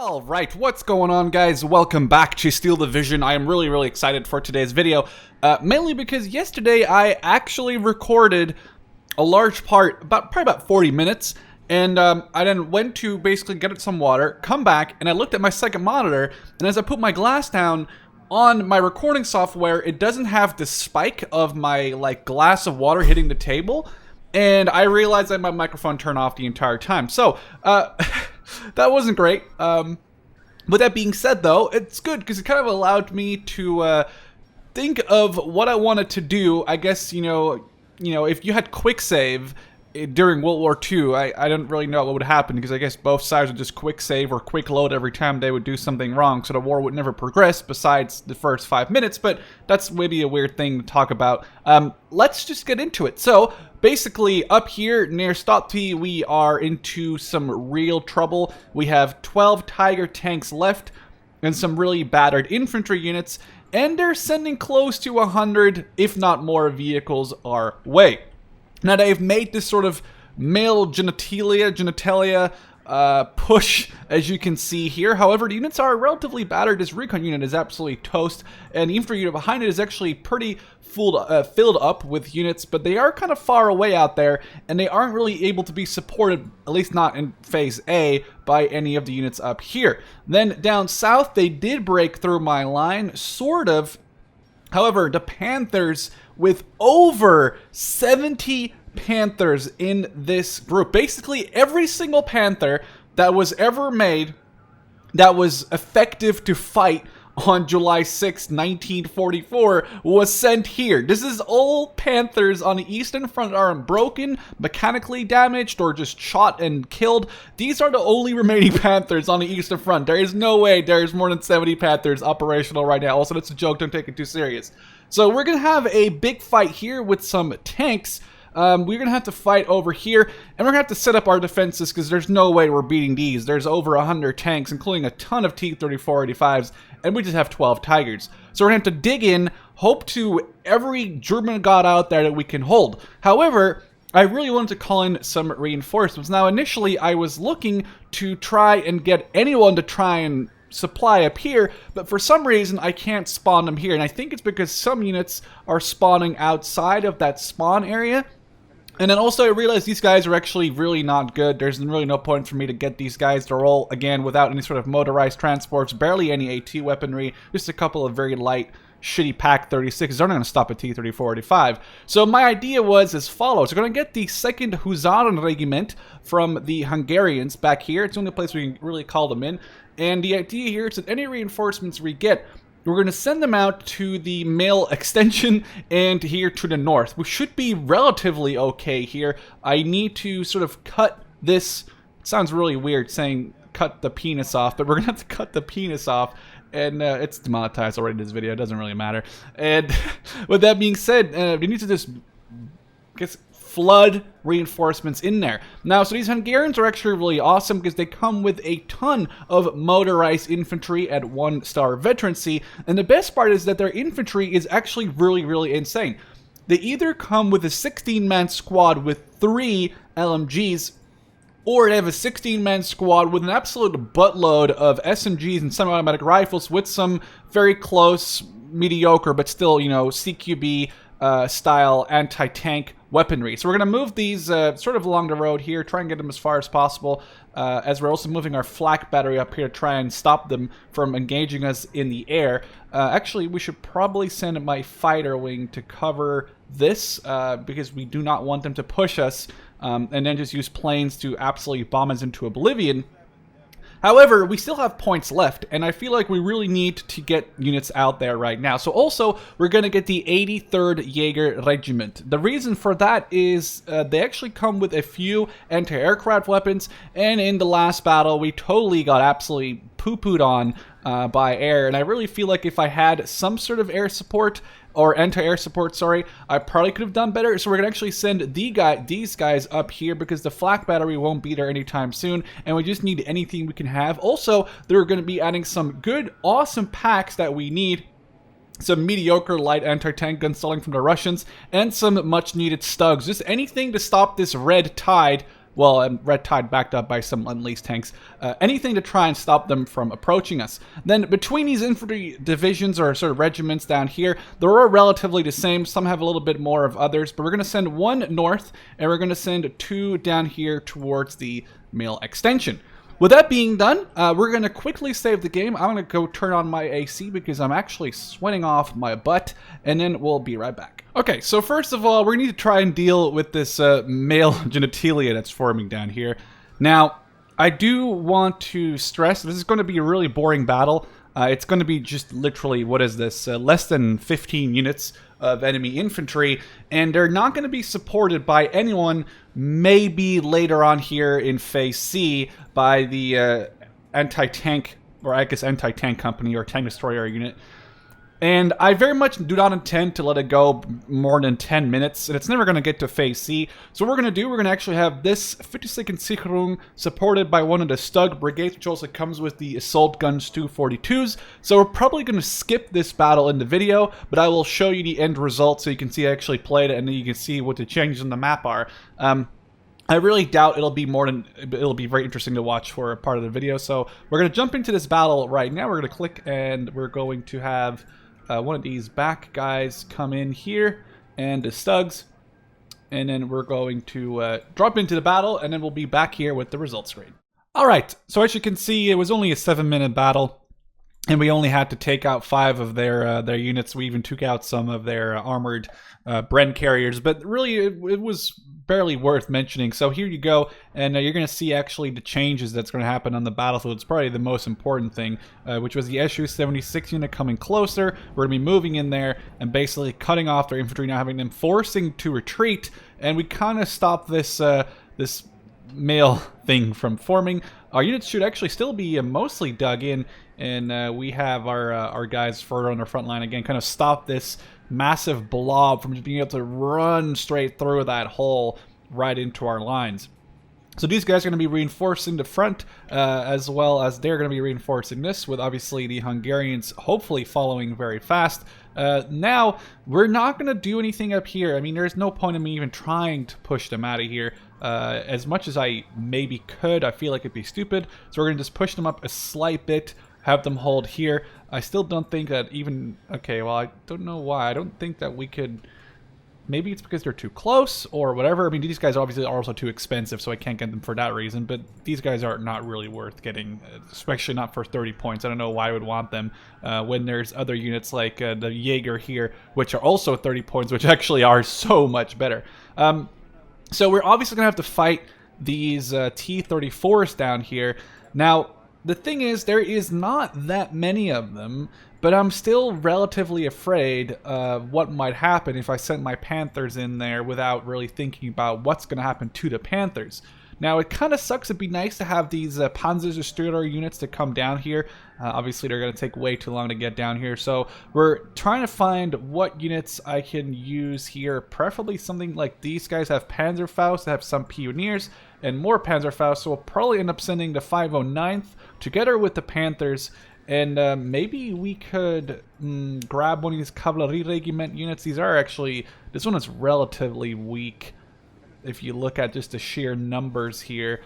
Alright, what's going on, guys? Welcome back to Steel Division. I am really excited for today's video, mainly because yesterday I actually recorded a large part, probably about 40 minutes, and I then went to basically get some water, come back, and I looked at my second monitor, and as I put my glass down on my recording software, it doesn't have the spike of my glass of water hitting the table, and I realized that my microphone turned off the entire time. So, that wasn't great. With that being said, though, it's good because it kind of allowed me to think of what I wanted to do. I guess, you know, if you had quick save during World War II, I don't really know what would happen because I guess both sides would just quick save or quick load every time they would do something wrong, so the war would never progress besides the first 5 minutes, but that's maybe a weird thing to talk about. Let's just get into it. So, basically, up here near Stop T, we are into some real trouble. We have 12 Tiger tanks left and some really battered infantry units, and they're sending close to 100, if not more, vehicles our way. Now, they've made this sort of male genitalia push, as you can see here. However, the units are relatively battered. This recon unit is absolutely toast, and the infantry unit behind it is actually pretty filled up with units, but they are kind of far away out there, and they aren't really able to be supported, at least not in Phase A, by any of the units up here. Then down south, they did break through my line, sort of. However, the Panthers, with over 70 Panthers in this group, basically every single Panther that was ever made that was effective to fight on July 6, 1944, was sent here. This is all Panthers on the Eastern Front that are broken, mechanically damaged, or just shot and killed. These are the only remaining Panthers on the Eastern Front. There is no way there's more than 70 Panthers operational right now. Also, that's a joke, don't take it too serious. So we're going to have a big fight here with some tanks. We're going to have to fight over here, and we're going to have to set up our defenses because there's no way we're beating these. There's over 100 tanks, including a ton of T-34-85s, and we just have 12 Tigers. So we're going to have to dig in, hope to every German god out there that we can hold. However, I really wanted to call in some reinforcements. Now, initially, I was looking to try and get anyone to try and supply up here, but for some reason I can't spawn them here, and I think it's because some units are spawning outside of that spawn area. And then also I realized these guys are actually really not good. There's really no point for me to get these guys to roll, again, without any sort of motorized transports, barely any AT weaponry, just a couple of very light, shitty Pack 36s. They're not going to stop at T-34-85. So my idea was as follows. We're going to get the 2nd Husaren Regiment from the Hungarians back here. It's the only place we can really call them in. And the idea here is that any reinforcements we get, we're going to send them out to the Mail Extension and here to the north. We should be relatively okay here. I need to sort of cut this. It sounds really weird saying cut the penis off, but we're going to have to cut the penis off. And it's demonetized already in this video. It doesn't really matter. And with that being said, we need to just, flood reinforcements in there. Now, so these Hungarians are actually really awesome because they come with a ton of motorized infantry at 1-star veterancy, and the best part is that their infantry is actually really insane. They either come with a 16-man squad with 3 LMGs, or they have a 16-man squad with an absolute buttload of SMGs and semi-automatic rifles with some very close, mediocre, but still, CQB style anti-tank weaponry. So we're going to move these sort of along the road here, try and get them as far as possible, as we're also moving our flak battery up here to try and stop them from engaging us in the air. Actually, we should probably send my fighter wing to cover this, because we do not want them to push us, and then just use planes to absolutely bomb us into oblivion. However, we still have points left, and I feel like we really need to get units out there right now. So also, we're going to get the 83rd Jaeger Regiment. The reason for that is they actually come with a few anti-aircraft weapons, and in the last battle, we totally got absolutely poo-pooed on by air, and I really feel like if I had some sort of air support, or anti-air support, sorry, I probably could have done better. So we're going to actually send these guys up here because the flak battery won't be there anytime soon, and we just need anything we can have. Also, they're going to be adding some good, awesome packs that we need. Some mediocre light anti-tank gun stalling from the Russians, and some much-needed stugs. Just anything to stop this red tide well, and Red Tide backed up by some unleashed tanks, anything to try and stop them from approaching us. Then between these infantry divisions or sort of regiments down here, they're all relatively the same. Some have a little bit more of others, but we're going to send one north, and we're going to send two down here towards the mail extension. With that being done, we're going to quickly save the game. I'm going to go turn on my AC because I'm actually sweating off my butt, and then we'll be right back. Okay, so first of all, we need to try and deal with this male genitalia that's forming down here. Now, I do want to stress this is going to be a really boring battle. It's going to be just literally, what is this, less than 15 units of enemy infantry, and they're not going to be supported by anyone, maybe later on here in Phase C by the anti-tank, or I guess anti-tank company or tank destroyer unit. And I very much do not intend to let it go more than 10 minutes, and it's never going to get to Phase C. So what we're going to do, we're going to actually have this 52nd Sicherung supported by one of the Stug brigades, which also comes with the Assault Guns 242s. So we're probably going to skip this battle in the video, but I will show you the end result so you can see I actually played it, and then you can see what the changes in the map are. I really doubt it'll be very interesting to watch for a part of the video. So we're going to jump into this battle right now. We're going to click, and we're going to have one of these back guys come in here, and the Stugs, and then we're going to drop into the battle, and then we'll be back here with the results screen. Alright, so as you can see, it was only a 7-minute battle, and we only had to take out 5 of their units. We even took out some of their armored Bren carriers, but really it was barely worth mentioning. So here you go, and you're going to see actually the changes that's going to happen on the battlefield. It's probably the most important thing, which was the SU-76 unit coming closer. We're going to be moving in there and basically cutting off their infantry, now having them forcing to retreat, and we kind of stopped this this male thing from forming. Our units should actually still be mostly dug in, and we have our guys further on the front line again, kind of stop this massive blob from just being able to run straight through that hole right into our lines. So these guys are going to be reinforcing the front, as well as they're going to be reinforcing this, with obviously the Hungarians hopefully following very fast. Now, we're not going to do anything up here. I mean, there's no point in me even trying to push them out of here. As much as I maybe could, I feel like it'd be stupid. So we're going to just push them up a slight bit, have them hold here. I still don't think that even... Okay, well, I don't know why. I don't think that we could... Maybe it's because they're too close or whatever. I mean, these guys obviously are also too expensive, so I can't get them for that reason. But these guys are not really worth getting, especially not for 30 points. I don't know why I would want them when there's other units like the Jaeger here, which are also 30 points, which actually are so much better. So we're obviously going to have to fight these T-34s down here. Now, the thing is, there is not that many of them, but I'm still relatively afraid of what might happen if I sent my Panthers in there without really thinking about what's going to happen to the Panthers. Now, it kind of sucks. It'd be nice to have these Panzerzerstörer units to come down here. Obviously, they're going to take way too long to get down here. So we're trying to find what units I can use here. Preferably something like these guys have Panzerfaust, have some Pioneers, and more Panzerfaust. So we'll probably end up sending the 509th together with the Panthers. And maybe we could grab one of these Cavalry Regiment units. These are actually... This one is relatively weak if you look at just the sheer numbers here.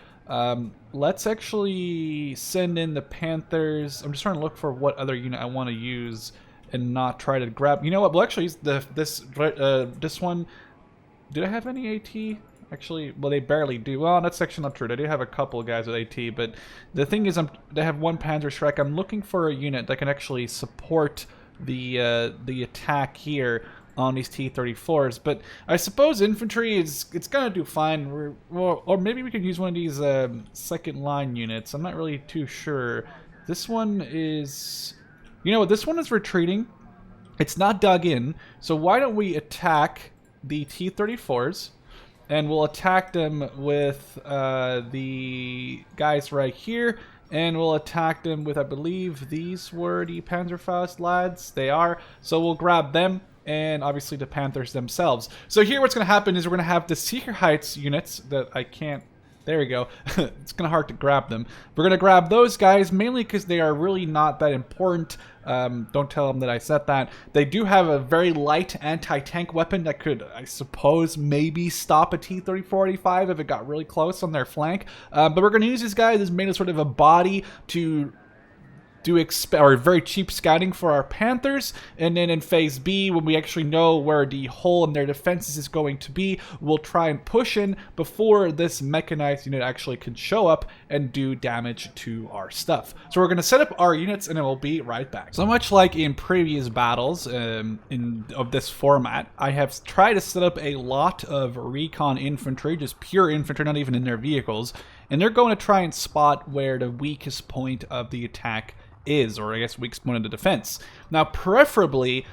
Let's actually send in the Panthers. I'm just trying to look for what other unit I want to use and not try to grab... You know what? We'll actually use this one. Did I have any AT? Actually, well, they barely do. Well, that's actually not true. They do have a couple of guys with AT, but the thing is, they have one Panzerschreck. I'm looking for a unit that can actually support the attack here on these T-34s. But I suppose infantry it's gonna do fine. Or maybe we could use one of these second line units. I'm not really too sure. This one is, you know what? This one is retreating. It's not dug in. So why don't we attack the T-34s? And we'll attack them with the guys right here. And we'll attack them with, I believe, these were the Panzerfaust lads. They are. So we'll grab them. And obviously the Panthers themselves. So here what's going to happen is we're going to have the Sicherheits units that I can't There we go. It's kind of hard to grab them. We're going to grab those guys, mainly because they are really not that important. Don't tell them that I said that. They do have a very light anti-tank weapon that could, I suppose, maybe stop a T-34-85 if it got really close on their flank. But we're going to use these guys as made as sort of a body to do very cheap scouting for our Panthers, and then in phase B, when we actually know where the hole in their defenses is going to be, we'll try and push in before this mechanized unit actually can show up and do damage to our stuff. So we're going to set up our units, and then we'll be right back. So much like in previous battles of this format, I have tried to set up a lot of recon infantry, just pure infantry, not even in their vehicles, and they're going to try and spot where the weakest point of the attack is, or I guess weakest point of the defense. Now, preferably,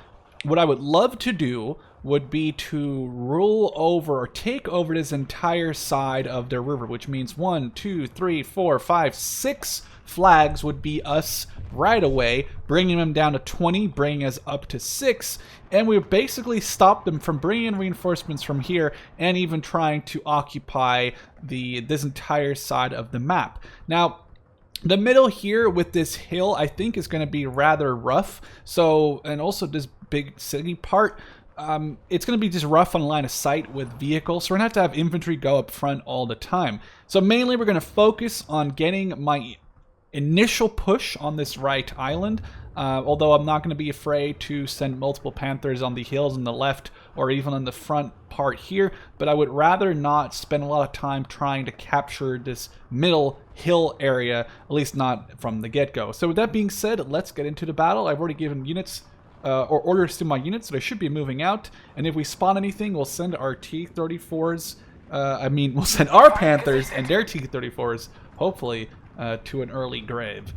what I would love to do would be to rule over or take over this entire side of their river, which means 1, 2, 3, 4, 5, 6 flags would be us right away, bringing them down to 20, bringing us up to 6, and we basically stopped them from bringing in reinforcements from here and even trying to occupy this entire side of the map. Now, the middle here with this hill, I think, is going to be rather rough. So, and also this big city part, it's going to be just rough on line of sight with vehicles. So we're going to have infantry go up front all the time. So mainly we're going to focus on getting my initial push on this right island. Although I'm not going to be afraid to send multiple Panthers on the hills on the left or even on the front part here, but I would rather not spend a lot of time trying to capture this middle hill area, at least not from the get-go. So with that being said, let's get into the battle. I've already given units or orders to my units, so they should be moving out, and if we spawn anything, we'll send our T-34s, we'll send our Panthers and their T-34s, hopefully, to an early grave.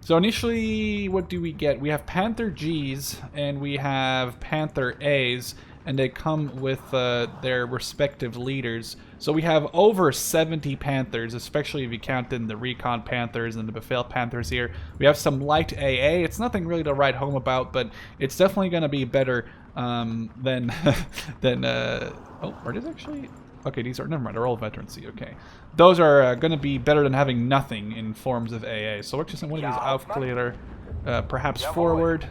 So initially, what do we get? We have Panther Gs and we have Panther As, and they come with their respective leaders. So we have over 70 Panthers, especially if you count in the Recon Panthers and the Befehl Panthers here. We have some light AA. It's nothing really to write home about, but it's definitely going to be better than oh, are these actually? Okay, these are, never mind, they're all veterancy, okay. Those are going to be better than having nothing in forms of AA. So let's just send one of these Aufklärer, perhaps forward.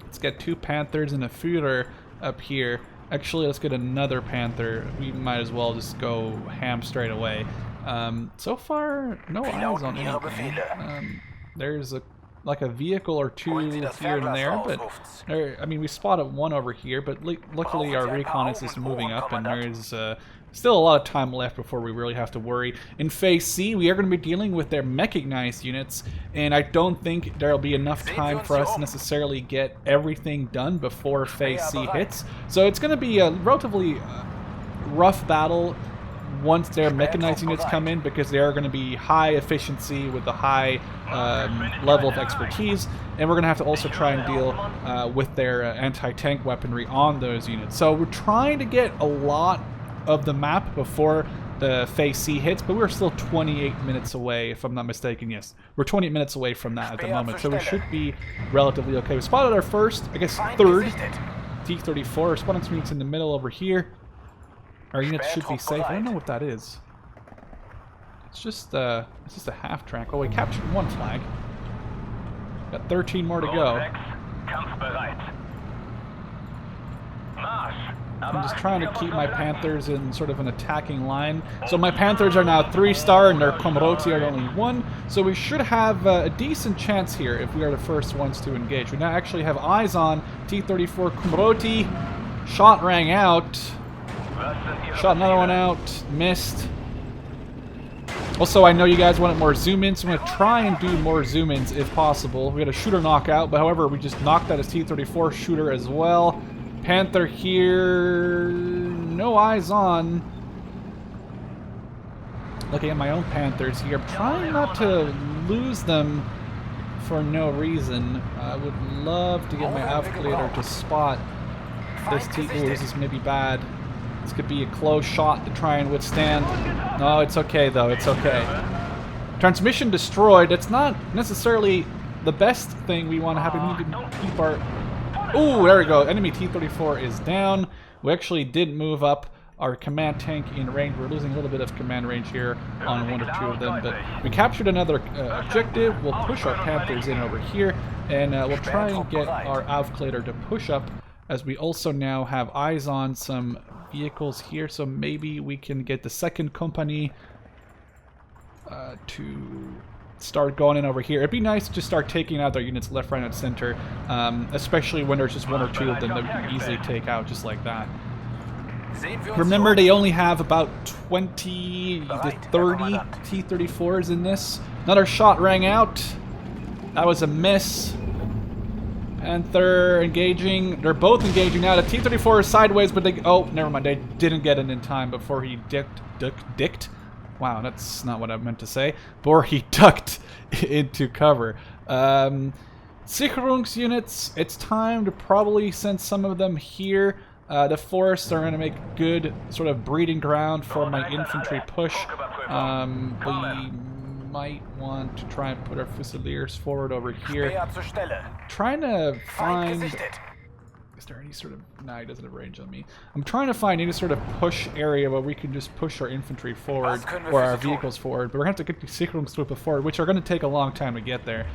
Let's get 2 Panthers and a Führer up here. Actually, let's get another Panther. We might as well just go ham straight away. So far, no eyes on anything. There's like a vehicle or 2 here and there, but I mean, we spotted 1 over here, but luckily our reconnaissance is moving up, and there's still a lot of time left before we really have to worry. In phase C, we are going to be dealing with their mechanized units, and I don't think there'll be enough time for us to necessarily get everything done before phase C hits. So it's going to be a relatively rough battle once their mechanized units come in, because they are going to be high efficiency with a high level of expertise, and we're going to have to also try and deal with their anti-tank weaponry on those units. So we're trying to get a lot of the map before the phase C hits, but we're still 28 minutes away, if I'm not mistaken. Yes, we're 28 minutes away from that at the moment, so we should be relatively okay. We spotted our first, I guess, third T-34. Our spotting units in the middle over here. Our units should be safe. I don't know what that is. It's just a half track. Oh, we captured 1 flag. Got 13 more to go. I'm just trying to keep my Panthers in sort of an attacking line. So my Panthers are now 3-star and their Komroti are only 1. So we should have a decent chance here if we are the first ones to engage. We now actually have eyes on T-34 Komroti. Shot rang out. Shot another one out. Missed. Also, I know you guys wanted more zoom-ins, so I'm going to try and do more zoom-ins if possible. We got a shooter knockout, but however, we just knocked out his T-34 shooter as well. Panther here, no eyes on. Looking at my own Panthers here, I'm trying not to lose them for no reason. I would love to get my Aufklärer to spot this T. Ooh, this is maybe bad. This could be a close shot to try and withstand. No, it's okay though, it's okay. Transmission destroyed. It's not necessarily the best thing we want to happen. We need to keep our... Ooh, there we go. Enemy T-34 is down. We actually did move up our command tank in range. We're losing a little bit of command range here on 1 or 2 of them, but we captured another objective. We'll push our Panthers in over here, and we'll try and get our Aufkläder to push up, as we also now have eyes on some vehicles here, so maybe we can get the second company to start going in over here. It'd be nice to just start taking out their units left, right, and center, especially when there's just 1 or 2 of them that we can easily take out just like that. Remember, they only have about 20 to 30 T-34s in this. Another shot rang out. That was a miss. Panther engaging. They're both engaging now. The T-34 is sideways, but they... Oh, never mind. They didn't get it in time before he dicked. Wow, that's not what I meant to say. Before he ducked into cover. Sicherungsunits, it's time to probably send some of them here. The forests are going to make good sort of breeding ground for my infantry push. We might want to try and put our Fusiliers forward over here. Trying to find... Is there any sort of... Nah, he doesn't have range on me. I'm trying to find any sort of push area where we can just push our infantry forward or our vehicles forward, but we're going to have to get the Sicherungsgruppe forward, which are going to take a long time to get there.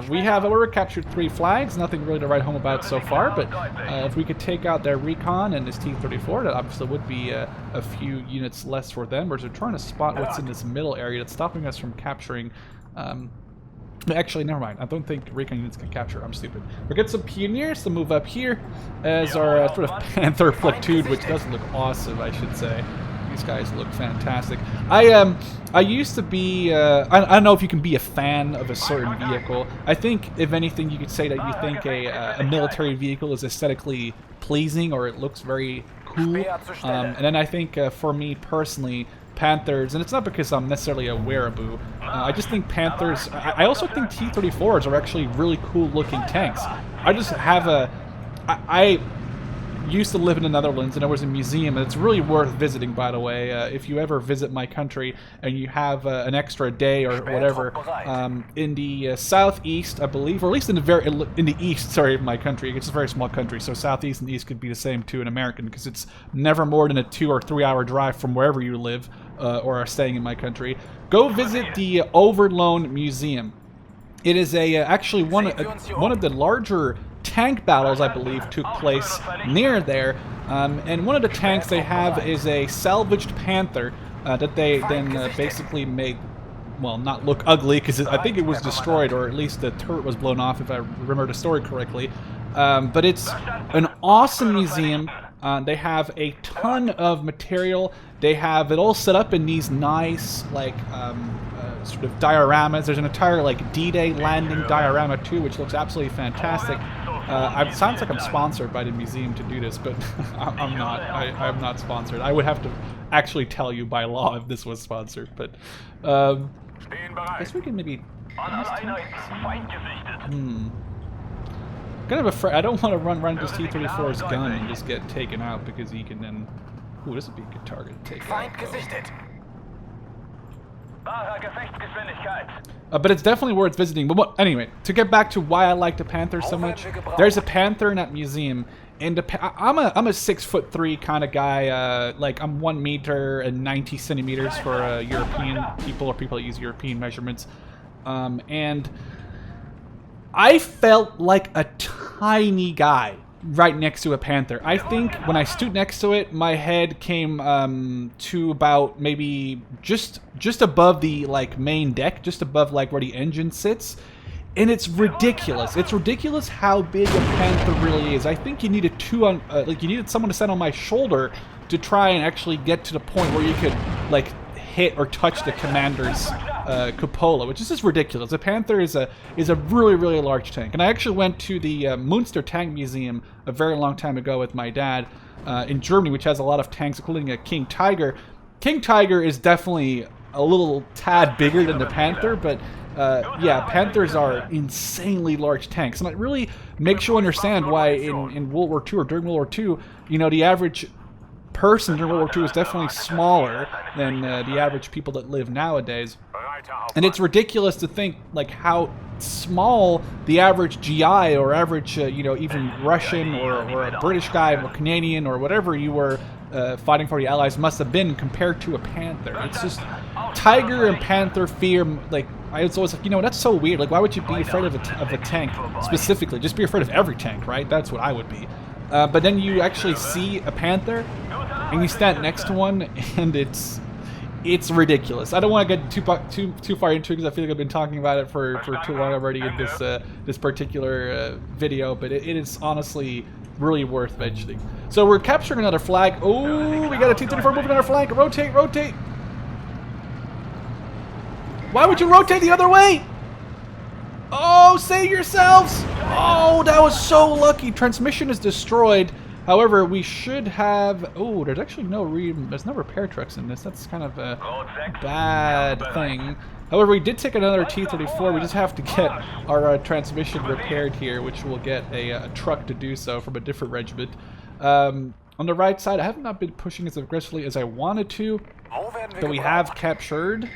We're captured 3 flags, nothing really to write home about so far, but if we could take out their recon and this T-34, that obviously would be a few units less for them. We're trying to spot what's in this middle area that's stopping us from capturing... Actually, never mind. I don't think recon units can capture. I'm stupid. We'll get some pioneers to move up here as our sort of Panther platoon, which does look awesome, I should say. These guys look fantastic. I used to be... I don't know if you can be a fan of a certain vehicle. I think, if anything, you could say that you think a military vehicle is aesthetically pleasing, or it looks very cool. And then I think, for me personally, Panthers, and it's not because I'm necessarily a wereaboo, I just think Panthers, I also think T-34s are actually really cool looking tanks. I just have I used to live in the Netherlands, and there was a museum, and it's really worth visiting, by the way. If you ever visit my country and you have an extra day or whatever, in the southeast, I believe, or at least in the east, sorry, of my country. It's a very small country, so southeast and east could be the same too in American, because it's never more than a 2 or 3 hour drive from wherever you live or are staying in my country. Go visit the Overloon Museum. It is actually one of the larger tank battles, I believe, took place near there, and one of the tanks they have is a salvaged Panther that they then basically made, well, not look ugly, because I think it was destroyed, or at least the turret was blown off, if I remember the story correctly. But it's an awesome museum. They have a ton of material. They have it all set up in these nice, like, sort of dioramas. There's an entire, like, D-Day landing diorama, too, which looks absolutely fantastic. It sounds like I'm sponsored by the museum to do this, but I'm not. I'm not sponsored. I would have to actually tell you by law if this was sponsored, but I guess we can maybe... Kind of afraid. I don't want to run into T-34's gun and just get taken out, because he can then... Ooh, this would be a good target to take out. But it's definitely worth visiting. But anyway, to get back to why I like the Panther so much, there's a Panther in that museum, and I'm a 6'3" kind of guy. Like, I'm 1 meter and 90 centimeters for European people, or people that use European measurements, and I felt like a tiny guy right next to a Panther. I think when I stood next to it, my head came to about maybe just above the, like, main deck, just above, like, where the engine sits. And it's ridiculous. It's ridiculous how big a Panther really is. I think you needed you needed someone to stand on my shoulder to try and actually get to the point where you could, like, hit or touch the commander's cupola, which is just ridiculous. The Panther is a really, really large tank. And I actually went to the Münster Tank Museum a very long time ago with my dad in Germany, which has a lot of tanks, including a King Tiger. King Tiger is definitely a little tad bigger than the Panther, but yeah, Panthers are insanely large tanks. And it really makes you understand why in World War II or during World War II, you know, the average person during World War II is definitely smaller than the average people that live nowadays. And it's ridiculous to think, like, how small the average GI or average, you know, even Russian or a British guy or Canadian or whatever you were fighting for the Allies must have been compared to a Panther. It's just Tiger and Panther fear. Like, I was always like, you know, that's so weird. Like, why would you be afraid of a tank specifically? Just be afraid of every tank, right? That's what I would be. But then you actually see a Panther, and you stand next to one, and it's ridiculous. I don't want to get too far into it because I feel like I've been talking about it for too long already in this particular video. But it is honestly really worth mentioning. So we're capturing another flag. Oh, we got a T-34 moving on our flank. Rotate, rotate. Why would you rotate the other way? Oh, save yourselves! Oh, that was so lucky. Transmission is destroyed. However, we should have... Oh, there's actually there's no repair trucks in this. That's kind of a bad thing. However, we did take another T-34. We just have to get our transmission repaired here, which we'll get a truck to do so from a different regiment. On the right side, I have not been pushing as aggressively as I wanted to, but we have captured...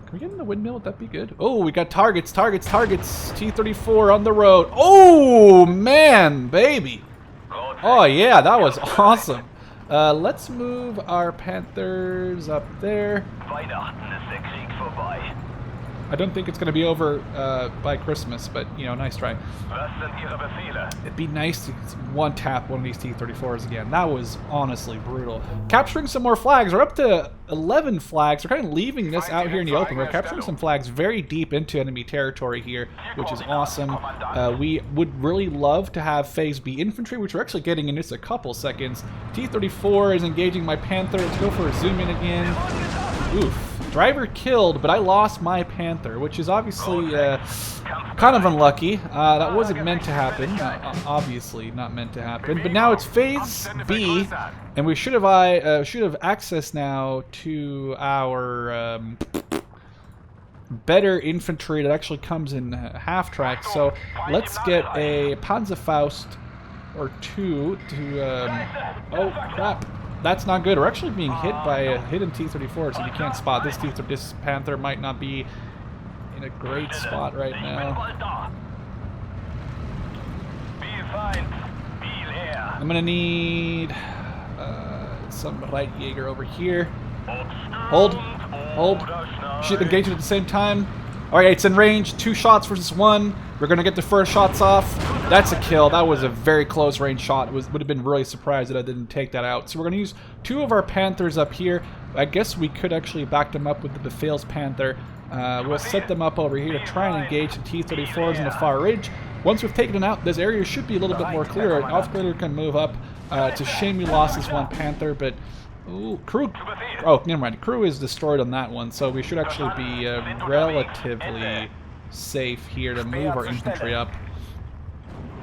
Can we get in the windmill? Would that be good? Oh, we got targets, targets, targets. T-34 on the road. Oh, man, baby. Oh, yeah, that was awesome. Let's move our Panthers up there. I don't think it's going to be over by Christmas, but, you know, nice try. It'd be nice to one-tap one of these T-34s again. That was honestly brutal. Capturing some more flags. We're up to 11 flags. We're kind of leaving this out here in the open. We're capturing some flags very deep into enemy territory here, which is awesome. We would really love to have Phase B infantry, which we're actually getting in just a couple seconds. T-34 is engaging my Panther. Let's go for a zoom in again. Oof. Driver killed, but I lost my Panther, which is obviously kind of unlucky. That wasn't meant to happen. Obviously not meant to happen. But now it's Phase B, and we should have access now to our better infantry that actually comes in half track. So let's get a Panzerfaust or two to... oh crap. That's not good. We're actually being hit by a hidden T-34, so you can't spot. This Panther might not be in a great spot right now. I'm gonna need some right Jaeger over here. Hold, hold. Shoot, engage it at the same time. All right, it's in range. 2 shots versus 1. We're gonna get the first shots off. That's a kill. That was a very close range shot. Would have been really surprised that I didn't take that out. So we're gonna use 2 of our Panthers up here. I guess we could actually back them up with the Befehl's Panther. We'll set them up over here to try and engage the T-34s in the far ridge. Once we've taken them out, this area should be a little bit more clear. Off-gradder can move up. It's a shame we lost this one Panther, but... Ooh, crew. Oh, never mind. Crew is destroyed on that one, so we should actually be relatively safe here to move our infantry up.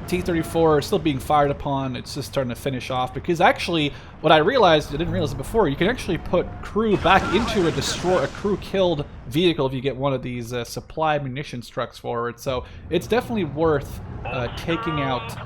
T-34 is still being fired upon. It's just starting to finish off because actually, what I realized, I didn't realize it before, you can actually put crew back into a crew-killed vehicle if you get one of these supply munitions trucks forward. So it's definitely worth taking out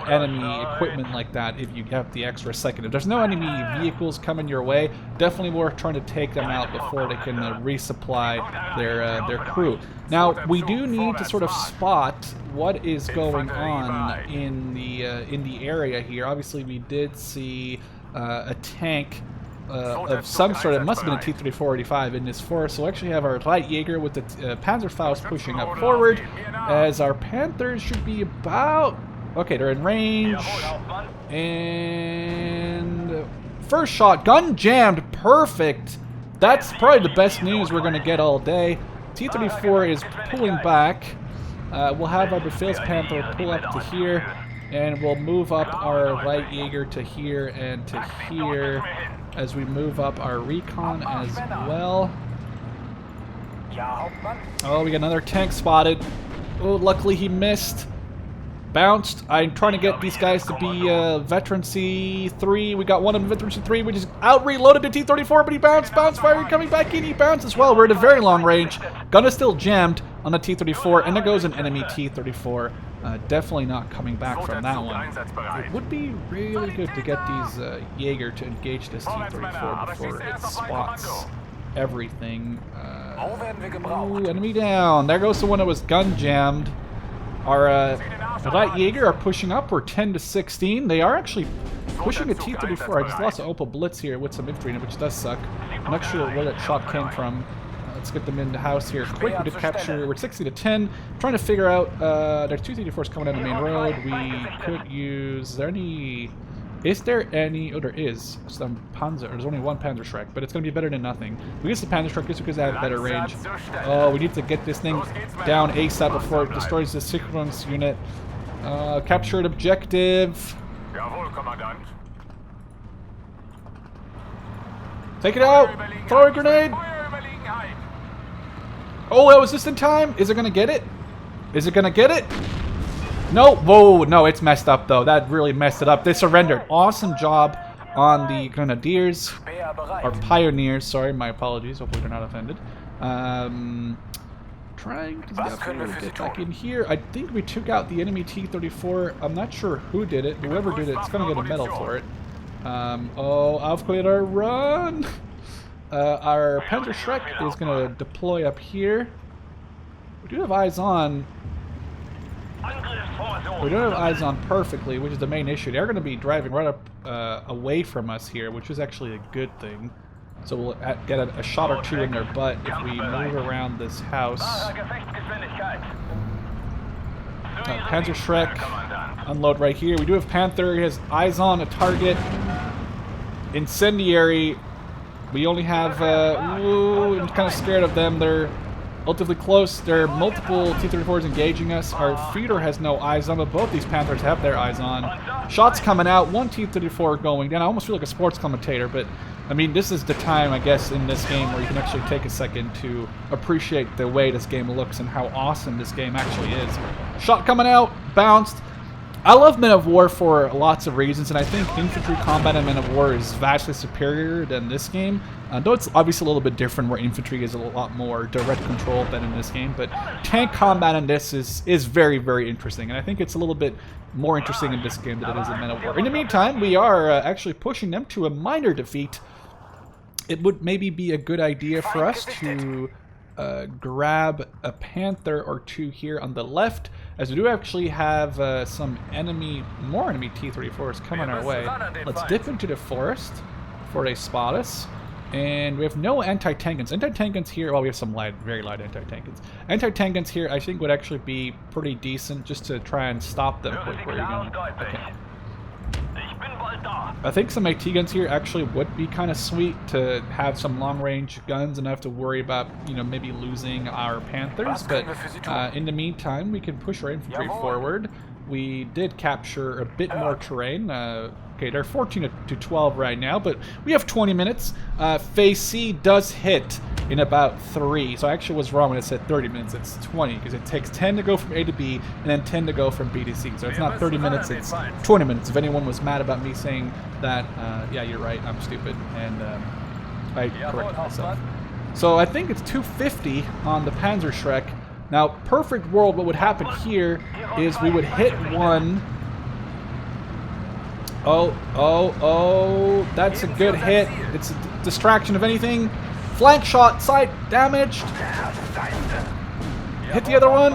enemy equipment like that if you have the extra second. If there's no enemy vehicles coming your way, definitely worth trying to take them out before they can resupply their crew. Now we do need to sort of spot what is going on in the area here. Obviously, we did see a tank of some sort. It must have been a T-34-85 in this forest. So we actually have our light Jaeger with the Panzerfaust pushing up forward, as our Panthers should be about... Okay, they're in range, and first shot, gun jammed, perfect. That's probably the best news we're going to get all day. T-34 is pulling back. We'll have our Befehl's Panther pull up to here, and we'll move up our light Jaeger to here and to here as we move up our recon as well. Oh, we got another tank spotted. Oh, luckily he missed. Bounced. I'm trying to get these guys to be Veteran C3. We got one of them, Veteran C3, which is out reloaded to T-34, but he bounced, fire coming back in, he bounced as well. We're at a very long range. Gun is still jammed on the T-34, and there goes an enemy T-34. Definitely not coming back from that one. It would be really good to get these Jaeger to engage this T-34 before it spots everything. Ooh, enemy down. There goes the one that was gun jammed. Our light Jaeger are pushing up. We're 10 to 16. They are actually pushing a T-34. I just lost an Opel Blitz here with some infantry in it, which does suck. I'm not sure where that shot came from. Let's get them in the house here quick. We did capture. We're 60 to 10. Trying to figure out. There's 2 T-34s coming down the main road. We could use. Is there any? Is there any? Oh, there is some Panzer. There's only one Panzer Shrek, but it's going to be better than nothing. We use the Panzer Shrek just because I have better range. Oh, we need to get this thing down ASAP before it destroys the sequence unit. Captured objective. Take it out! Throw a grenade! Oh, that was just in time! Is it going to get it? Is it going to get it? No! Whoa! No, it's messed up though. That really messed it up. They surrendered. Awesome job on the Grenadiers. Or Pioneers, sorry, my apologies. Hopefully they're not offended. Trying to get back in here. I think we took out the enemy T-34. I'm not sure who did it. Whoever did it, it's going to get a medal for it. Oh, Aufklärer, run! Our Panzer Shrek is going to deploy up here. We do have eyes on. We don't have eyes on perfectly, which is the main issue. They're going to be driving right up away from us here, which is actually a good thing. So we'll get a shot or two in their butt if we move around this house. Panzer Shrek, unload right here. We do have Panther. He has eyes on a target. Incendiary. We only have. Ooh, I'm kind of scared of them. They're relatively close. There are multiple T-34s engaging us. Our feeder has no eyes on, but both these Panthers have their eyes on. Shots coming out. One T-34 going down. I almost feel like a sports commentator, but I mean, this is the time, I guess, in this game where you can actually take a second to appreciate the way this game looks and how awesome this game actually is. Shot coming out. Bounced. I love Men of War for lots of reasons, and I think infantry combat in Men of War is vastly superior than this game. Though it's obviously a little bit different, where infantry is a lot more direct control than in this game, but tank combat in this is very, very interesting, and I think it's a little bit more interesting in this game than it is in Men of War. In the meantime, we are actually pushing them to a minor defeat. It would maybe be a good idea for us to grab a Panther or two here on the left, as we do actually have more enemy T-34s coming our way. Let's dip into the forest before they spot us. And we have no anti-tank guns. Anti-tank guns here, well, we have some very light anti-tank guns. Anti-tank guns here, I think, would actually be pretty decent just to try and stop them. Wait, where are you going? Okay. I think some AT guns here actually would be kind of sweet to have some long-range guns and not have to worry about, you know, maybe losing our Panthers. But in the meantime, we can push our infantry forward. We did capture a bit more terrain. Okay, they're 14 to 12 right now, but we have 20 minutes. Phase C does hit in about 3. So I actually was wrong when it said 30 minutes. It's 20, because it takes 10 to go from A to B and then 10 to go from B to C. So it's not 30 minutes, it's 20 minutes. If anyone was mad about me saying that, yeah, you're right, I'm stupid, and I corrected myself. So I think it's 250 on the Panzer Shrek. Now, perfect world, what would happen here is we would hit one. Oh, that's a good hit. It's a distraction of anything. Flank shot, sight damaged. Hit the other one.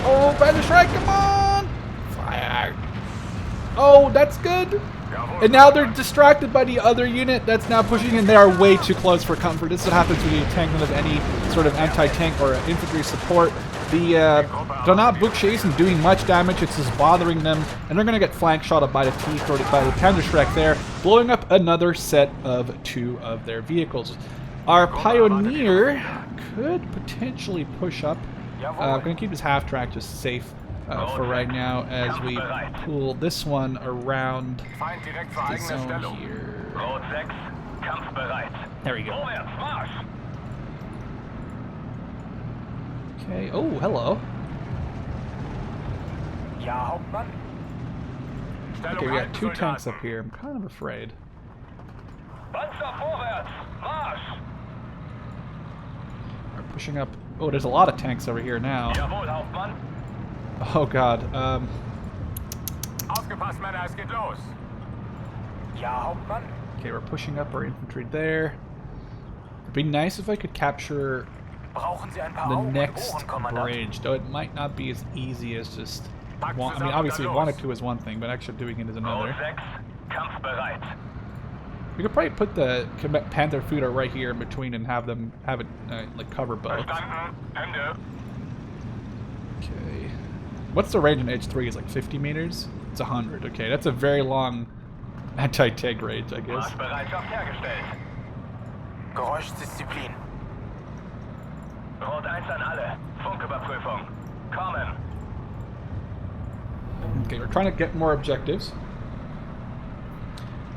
Oh, Panzer Shrek, come on. Fire. Oh, that's good. And now they're distracted by the other unit that's now pushing in. They are way too close for comfort. This is what happens when you tank of any sort of anti-tank or infantry support. They're not book-chasing, doing much damage. It's just bothering them, and they're going to get flank shot by the T-30 by the Panzer Shrek there, blowing up another set of 2 of their vehicles. Our Pioneer could potentially push up. I'm going to keep this half-track just safe for right now as we pull this one around the zone here. There we go. Okay, oh, hello. Okay, we got 2 tanks up here. I'm kind of afraid. We're pushing up. Oh, there's a lot of tanks over here now. Oh god, okay, we're pushing up our infantry there. It'd be nice if I could capture the next bridge, though it might not be as easy as just I mean, obviously wanted to is one thing, but actually doing it is another. We could probably put the Panther Fooder right here in between and have them have it like cover both. Okay. What's the range in Edge 3? Is like 50 meters? It's 100. Okay, that's a very long anti-tank range, I guess. Geräuschdisziplin. Rot 1 an alle. Funküberprüfung. Kommen. Okay, we're trying to get more objectives.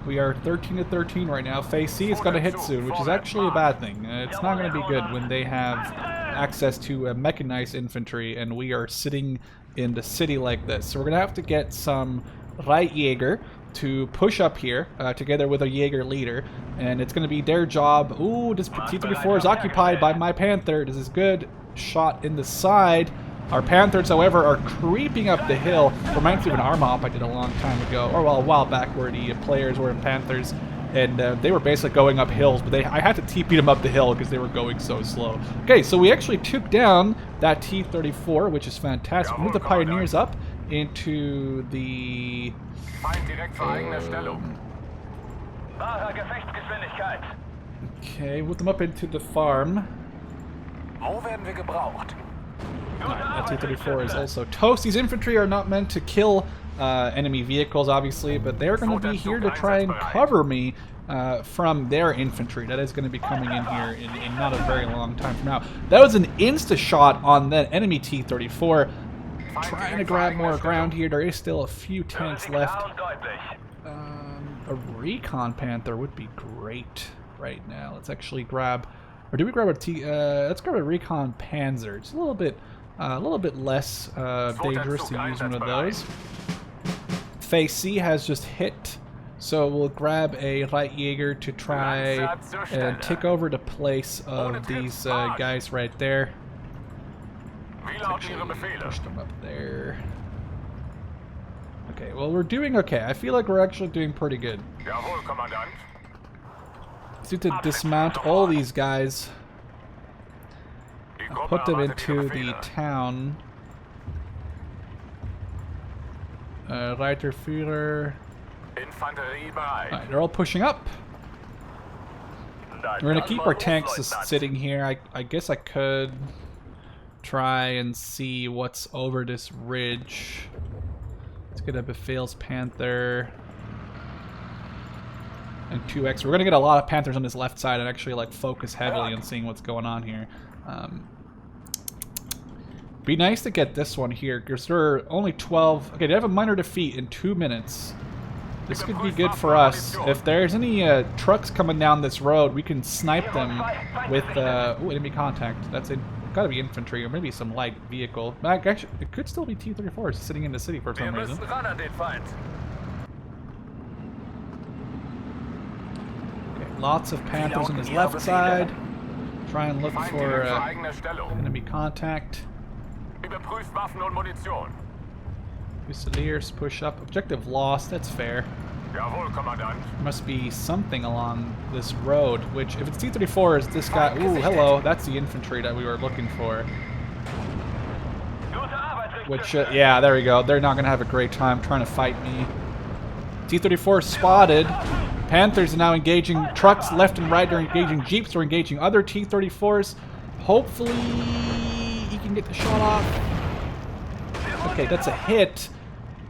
We are 13 to 13 right now. Phase C is going to hit soon, which is actually a bad thing. It's not going to be good when they have access to mechanized infantry and we are sitting in the city like this. So we're going to have to get some Reitjäger to push up here together with a Jaeger leader, and it's going to be their job. Ooh, this T-34 is occupied by my Panther. This is good. Shot in the side. Our Panthers, however, are creeping up the hill. Reminds me of an arm op I did a long time ago, or well, a while back, where the players were in Panthers, and they were basically going up hills, but I had to TP them up the hill because they were going so slow. Okay, so we actually took down that T-34, which is fantastic. Move the Pioneers up into the... Okay, move them up into the farm. That T-34 is also toast. These infantry are not meant to kill enemy vehicles, obviously, but they're going to be here to try and cover me from their infantry. That is going to be coming in here in not a very long time from now. That was an insta-shot on that enemy T-34. Trying to grab more ground here. There is still a few tanks left. A recon Panther would be great right now. Let's actually grab... Or do we grab a let's grab a recon Panzer. It's a little bit less dangerous to use one of those. Phase C has just hit, so we'll grab a Reitjäger to try and take over the place of these guys right there. Let's actually push them up there. Okay, well, we're doing okay. I feel like we're actually doing pretty good. Let's need to dismount all these guys. I'll put them into the town. Reiterführer. Alright, they're all pushing up. We're going to keep our tanks just sitting here. I guess I could try and see what's over this ridge. Let's get a Befehl's Panther. And 2X. We're going to get a lot of Panthers on this left side and actually like focus heavily on seeing what's going on here. Be nice to get this one here because there are only 12. Okay, they have a minor defeat in 2 minutes. This could be good for us. If there's any trucks coming down this road, we can snipe them with ooh, enemy contact. That's it. Gotta be infantry or maybe some light vehicle. Actually, it could still be T-34s sitting in the city for some reason. Okay, lots of Panthers on his left side. Try and look for enemy contact. Fusiliers push up. Objective lost. That's fair. There must be something along this road, which, if it's T-34, is this guy... Ooh, hello. That's the infantry that we were looking for. Which, yeah, there we go. They're not going to have a great time trying to fight me. T-34 spotted. Panthers are now engaging trucks left and right. They're engaging jeeps. They're engaging other T-34s. Hopefully, he can get the shot off. Okay, that's a hit.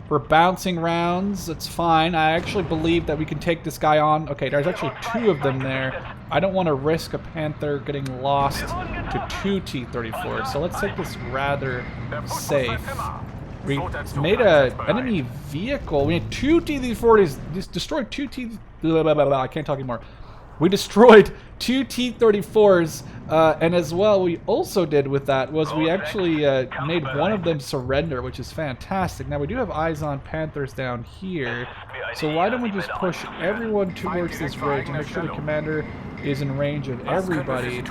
We're bouncing rounds. That's fine. I actually believe that we can take this guy on. Okay, there's actually 2 of them there. I don't want to risk a Panther getting lost to 2 T-34s, so let's take this rather safe. We made an enemy vehicle. We had 2 T-34s. Destroyed 2 I can't talk anymore. We destroyed 2 T-34s, and as well, we also did with that was we actually made one of them surrender, which is fantastic. Now, we do have eyes on Panthers down here, so why don't we just push everyone towards this ridge and make sure the commander is in range of everybody.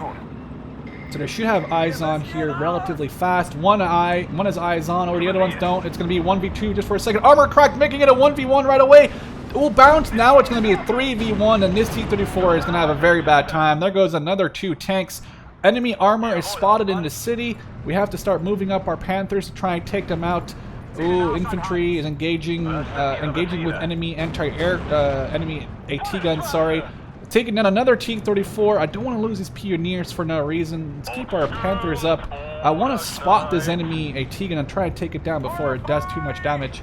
So they should have eyes on here relatively fast. One has eyes on, or the other ones don't. It's going to be 1v2 just for a second. Armor cracked, making it a 1v1 right away. We'll bounce. Now it's going to be a 3v1, and this T-34 is going to have a very bad time. There goes another 2 tanks. Enemy armor is spotted in the city. We have to start moving up our Panthers to try and take them out. Ooh, infantry is engaging with enemy anti-air enemy AT guns. Sorry, taking down another T-34. I don't want to lose these pioneers for no reason. Let's keep our Panthers up. I want to spot this enemy AT gun and try to take it down before it does too much damage.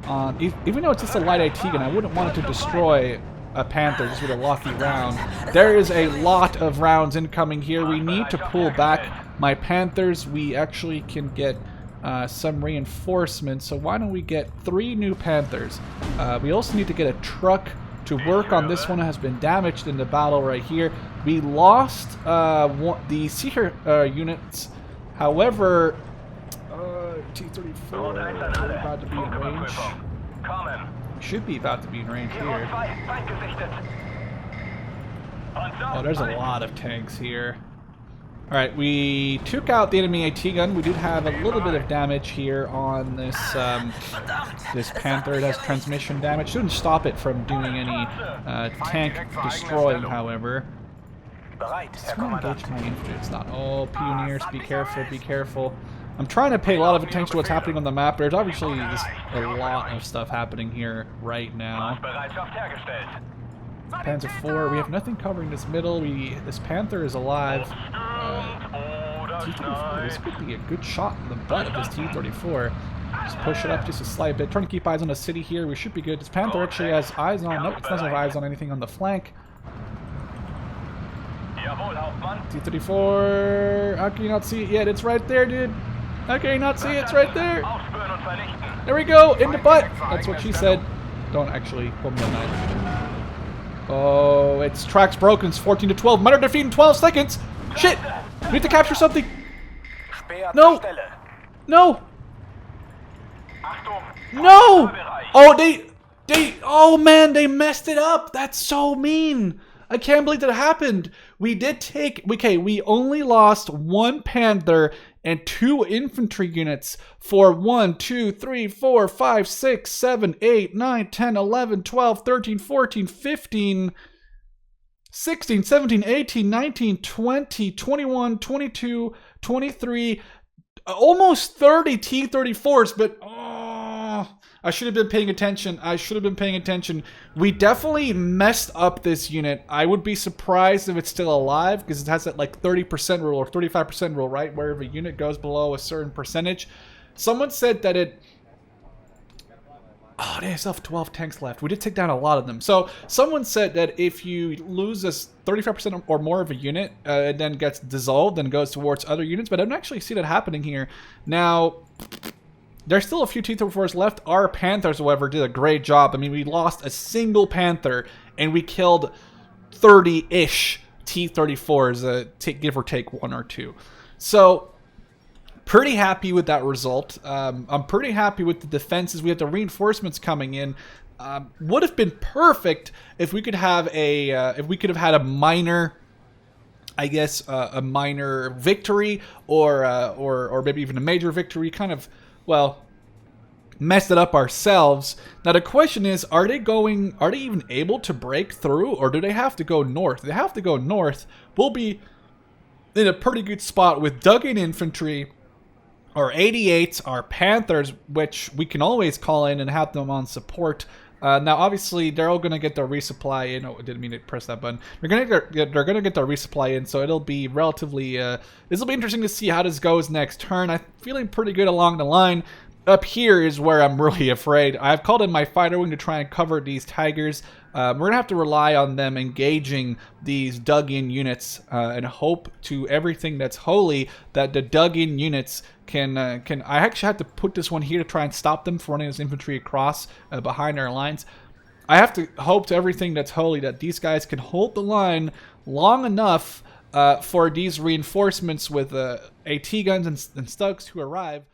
Even though it's just a light AT gun, I wouldn't want it to destroy a Panther just with a lucky round. There is a lot of rounds incoming here. We need to pull back my Panthers. We actually can get some reinforcements, so why don't we get 3 new Panthers? We also need to get a truck to work on this one. Has been damaged in the battle right here. We lost the seeker units. However, T-34 about to be in range. Should be about to be in range here. Oh, there's a lot of tanks here. Alright, we took out the enemy AT gun. We did have a little bit of damage here on this this Panther. It has transmission damage. Shouldn't stop it from doing any tank destroying, however. It's going to engage my infantry. It's not. Oh, pioneers, be careful, be careful. I'm trying to pay a lot of attention to what's happening on the map. There's obviously just a lot of stuff happening here right now. Panzer IV, we have nothing covering this middle. This Panther is alive. T-34, this could be a good shot in the butt of this T-34. Just push it up just a slight bit. Trying to keep eyes on the city here. We should be good. This Panther actually has eyes on... Nope, it doesn't have eyes on anything on the flank. T-34, how can you not see it yet? It's right there, dude. How can you not see it? It's right there. There we go, in the butt. That's what she said. Don't actually pull me on that. Oh, its track's broken. It's 14 to 12. Might defeat in 12 seconds. Shit! We need to capture something. No! No! No! Oh, oh man, they messed it up. That's so mean. I can't believe that happened. We did take, okay, we only lost 1 Panther and 2 infantry units for 1, 2, 3, 4, 5, 6, 7, 8, 9, 10, 11, 12, 13, 14, 15, 16, 17, 18, 19, 20, 21, 22, 23, almost 30 T-34s, but I should have been paying attention. I should have been paying attention. We definitely messed up this unit. I would be surprised if it's still alive because it has that like 30% rule or 35% rule, right? Where if a unit goes below a certain percentage. Someone said that it... Oh, they still have 12 tanks left. We did take down a lot of them. So someone said that if you lose this 35% or more of a unit, it then gets dissolved and goes towards other units. But I don't actually see that happening here. Now... There's still a few T-34s left. Our Panthers, however, did a great job. I mean, we lost a single Panther, and we killed 30-ish T-34s, give or take 1 or 2. So, pretty happy with that result. I'm pretty happy with the defenses. We have the reinforcements coming in. Would have been perfect if we could have had a minor, I guess, a minor victory, or maybe even a major victory. Kind of. Well, messed it up ourselves. Now the question is, are they even able to break through, or do they have to go north? If they have to go north, we'll be in a pretty good spot with dug-in infantry, our 88s, our Panthers, which we can always call in and have them on support. Now, obviously, they're all going to get their resupply in. Oh, I didn't mean to press that button. They're going to get their resupply in, so it'll be relatively... this will be interesting to see how this goes next turn. I'm feeling pretty good along the line. Up here is where I'm really afraid. I've called in my fighter wing to try and cover these Tigers. We're going to have to rely on them engaging these dug-in units and hope to everything that's holy that the dug-in units can... I actually have to put this one here to try and stop them from running this infantry across behind our lines. I have to hope to everything that's holy that these guys can hold the line long enough for these reinforcements with AT guns and Stugs to arrive.